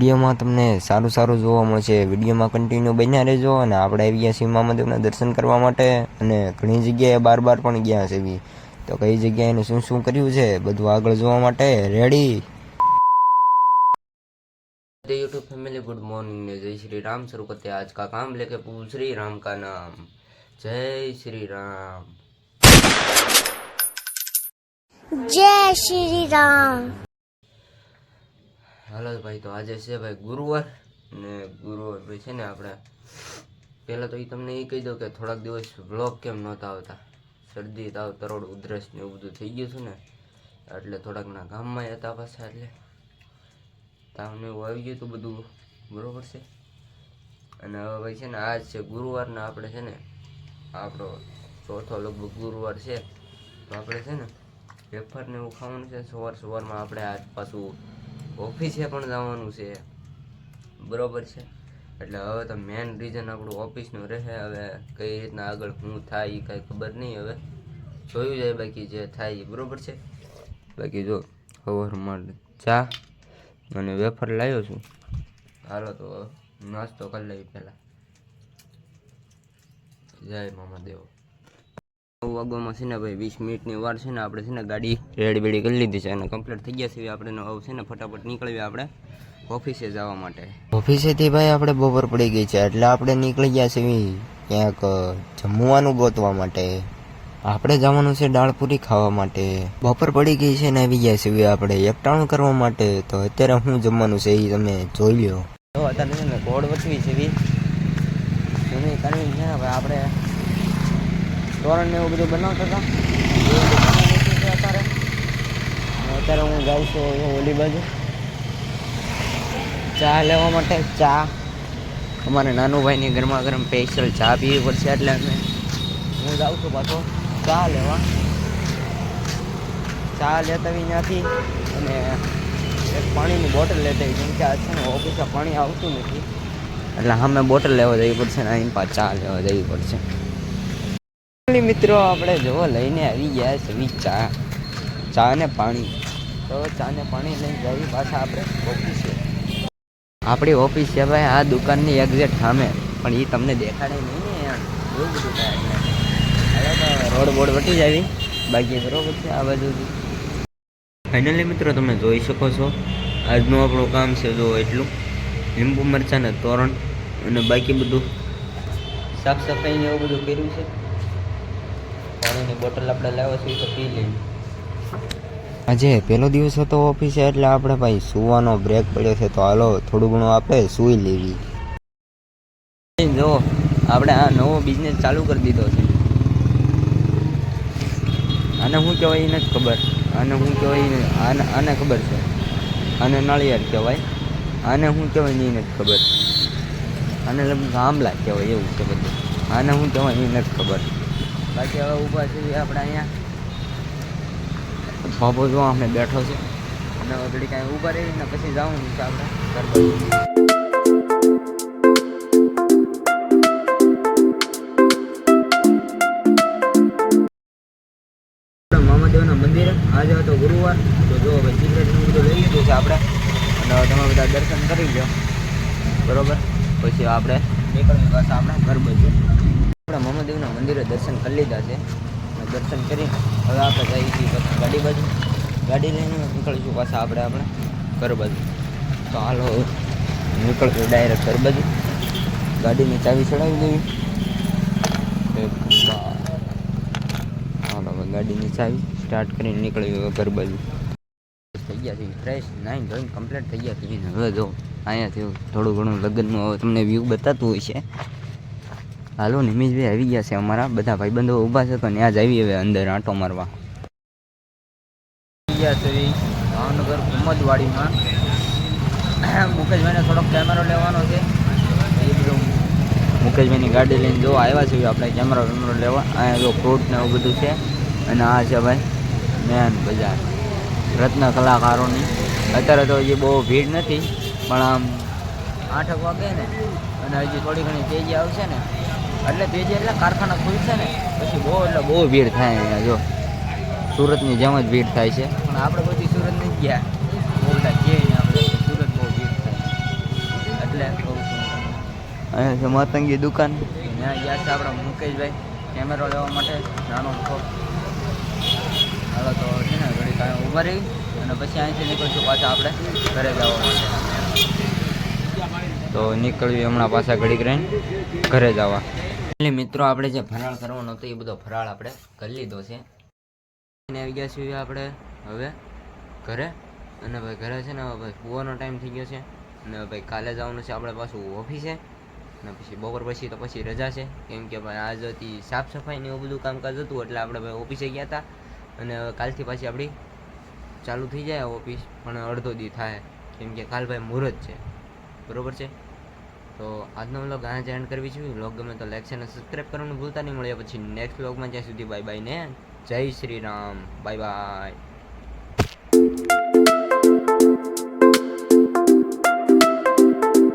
વિડીયોમાં તમને સારું સારું જોવા મળશે। વિડીયોમાં કન્ટિન્યુ બન્યા રહેજો। અને આપણે આવી ગયા છીએ મહાદેવના દર્શન કરવા માટે અને ઘણી જગ્યાએ બાર પણ ગયા છે। તો કઈ જગ્યાએ શું શું કર્યું છે બધું આગળ જોવા માટે ready. YouTube family good morning ने जय श्री राम। शुरू करते हैं आज का काम लेके पूछ श्री राम का नाम। जय श्री राम। जय श्री राम। हेलो भाई, तो आज है भाई गुरुवार ने गुरुवार भाई है ने આપણે પહેલા તો તમને એ કહી દઉં કે થોડાક દિવસ વ્લોગ કેમ નહોતા આવતા। શરદી તાવ તરોડ ઉધરસ ને એવું બધું થઈ ગયું છે ને, એટલે થોડાક ના ગામમાં હતા પાછા, એટલે તાવને એવું આવી ગયું હતું બધું બરોબર છે। અને હવે ભાઈ છે ને આજ છે ગુરુવારના, આપણે છે ને આપણો ચોથો લગભગ ગુરુવાર છે, તો આપણે છે ને વેફર ને એવું ખાવાનું છે। સવારમાં આપણે આજ પાછું ઓફિસે પણ જવાનું છે બરોબર છે। એટલે હવે તો મેન રીઝન આપણું ઓફિસનું રહે। હવે કઈ રીતના આગળ શું થાય એ કાંઈ ખબર નહીં, હવે જોયું જાય બાકી જે થાય એ બરોબર છે। બાકી જો સવારમાં ચા અને વેફર લાવ્યો છું, હાલો તો નાસ્તો કરી લઈએ પહેલાં। જય મહાદેવ। 9 વાગ્યામાં છે ને ભાઈ 20 મિનિટની વાર છે ને, આપણે છે ને ગાડી રેડી બેડી કરી લીધી છે અને કમ્પ્લીટ થઈ ગયા છે। આપણે હવે છે ને ફટાફટ નીકળીએ આપણે ઓફિસે જવા માટે। ઓફિસેથી ભાઈ આપણે બપોર પડી ગઈ છે, એટલે આપણે નીકળી ગયા છીએ ક્યાંક જમવાનું ગોતવા માટે। આપણે જવાનું છે દાળપુરી ખાવા માટે। બપોર પડી ગઈ છે ને આવી ગયા છીએ આપણે એકટાણું કરવા માટે। તો અત્યારે શું જમવાનું છે એ તમે જોઈ લો। તો અત્યારે છે ને કોડ વચવી છે એની કારણ છે હવે આપણે તોરણ ને એવું બધું બનાવતા હતા અત્યારે હું જાઉં છું ઓલી બાજુ ચા લેવા માટે। ચા અમારે નાનું ભાઈની ગરમા ગરમ સ્પેશિયલ ચા પીવી પડશે, એટલે હું જાઉં છું પાછો ચા લેવા। ચા લેતા ત્યાંથી અને એક પાણીની બોટલ લેતા, કેમ કે આજ છે ને ઓફિસે પાણી આવતું નથી, એટલે સામે બોટલ લેવા જવી પડશે ને અહીં પાછા ચા લેવા જવી પડશે। મિત્રો આપણે જો લઈને આવી ગયા છે ચા ને પાણી। તો ચા ને પાણી લઈને જઈએ પાછા આપણે ઓફિસે। આપણી ઓફિસ છે ભાઈ આ દુકાનની એક્ઝેક્ટ સામે, પણ એ તમને દેખાડે નહીં ને યાર, એવું બધું થાય। હવે તો રોડ બોર્ડ વટી જાવી બાકી બરોબર છે આ બાજુથી। ફાઇનલી મિત્રો તમે જોઈ શકો છો આજનું આપણું કામ છે જો એટલું, લીંબુ મરચાં ને તોરણ અને બાકી બધું સાફ સફાઈ ને એવું બધું કર્યું છે। પાણીની બોટલ આપણે લાવ્યા છીએ તો પી લઈએ। આજે પહેલો દિવસ હતો ઓફિસે, એટલે આપણે ભાઈ સુવાનો બ્રેક પડ્યો છે, તો હાલો થોડું ઘણું આપણે સૂઈ લેવી। જો આપણે આ નવો બિઝનેસ ચાલુ કરી દીધો છે, આને શું કહેવાય એ નથી ખબર, આને શું કહેવાય આને ખબર છે, આને નળિયાર કહેવાય, આને શું કહેવાય એ નથી ખબર, આને લગભગ આમલા કહેવાય એવું છે બધું, આને શું કહેવાય એ નથી ખબર। બાકી હવે ઊભા છીએ આપણે અહીંયા, બાબો જો અમે બેઠો છે અને ઘડી કાંઈ ઊભા રહીને પછી જવાનું છે આપણે મહાદેવના મંદિરે। આજે હતો ગુરુવાર, તો જો ભાઈ સિગરેટનું બધું લઈ લીધું છે આપણે, અને તમે બધા દર્શન કરી લો બરોબર, પછી આપણે નીકળવી પાછા આપણે ઘર બાજુ। આપણે મહાદેવના મંદિરે દર્શન કરી લીધા છે, દર્શન કરી હવે આપણે જઈએ છીએ પાછા ગાડી બાજુ, ગાડી લઈને નીકળીશું પાછા આપણે ઘર બાજુ। તો હાલો નીકળશું ડાયરેક્ટ ઘર બાજુ, ગાડીની ચાવી ચડાવી દેવી, હાલો ગાડીની ચાવી સ્ટાર્ટ કરીને નીકળી ઘર બાજુ। થઈ ગયા છે ફ્રેશ, નાઈન ધોઈને કમ્પ્લીટ થઈ ગયા છે। હવે જો અહીંયાથી થોડું ઘણું લગ્નનું હવે તમને વ્યૂ બતાતું હોય છે। હાલો નિમિષભાઈ આવી ગયા છે, અમારા બધા ભાઈબંધો ઊભા છે, તો ત્યાં જ આવી હવે અંદર આંટો મારવા। ગયા છે ભાવનગર ઉમદવાડીમાં, મુકેશભાઈને થોડોક કેમેરો લેવાનો છે, એ બધું મુકેશભાઈની ગાડી લઈને જો આવ્યા છે આપણે કેમેરો લેવા। અહીંયા જો ફ્રૂટ ને એવું બધું છે, અને આ છે ભાઈ મેન બજાર રત્ન કલાકારોની। અત્યારે તો હજી બહુ ભીડ નથી, પણ આમ 8 વાગે ને અને હજી થોડી ઘણી તેજી આવશે ને, એટલે તેજી એટલે કારખાના ખુલશે ને પછી બહુ ભીડ થાય અહીંયા। જો સુરતની જેમ જ ભીડ થાય છે, પણ આપણે બધી સુરત નથી ગયા, બહુ બધા કહીએ આપણે સુરત બહુ ભીડ થાય। અહીંયા છે મતંગી દુકાન. ત્યાં ગયા છે આપણા મુકેશભાઈ કેમેરો લેવા માટે નાનો મોટો. હાલો તો છે ને ઘડી કાંઈ ઊભા રહી અને પછી અહીંથી નીકળશું પાછા આપણે ઘરે જવા માટે. તો નીકળવી હમણાં પાછા ઘડીક રહીને ઘરે જવા. એટલે મિત્રો આપણે જે ફરાળ કરવાનો હતો એ બધો ફરાળ આપણે કરી લીધો છે. આવી ગયા છીએ આપણે હવે ઘરે. અને ભાઈ ઘરે છે ને ભાઈ સુવાનો ટાઈમ થઈ ગયો છે. અને ભાઈ કાલે જવાનું છે આપણે પાછું ઓફિસે. અને પછી બપોર પછી તો પછી રજા છે, કેમ કે ભાઈ આજ હતી સાફ સફાઈ ને એવું બધું કામકાજ હતું એટલે આપણે ભાઈ ઓફિસે ગયા હતા. અને કાલથી પાછી આપણી ચાલુ થઈ જાય ઓફિસ, પણ અડધો દી થાય કેમ કે કાલ ભાઈ મુહૂર્ત છે, બરોબર છે. તો આજનો વ્લોગ આ જ એન્ડ કરવી છે. વ્લોગ ગમે તો લાઈક અને સબસ્ક્રાઈબ કરવાનું ભૂલતા નહીં. મળ્યા પછી નેક્સ્ટ વ્લોગમાં. જ્યાં સુધી બાય બાય ને જય શ્રી રામ. Bye bye.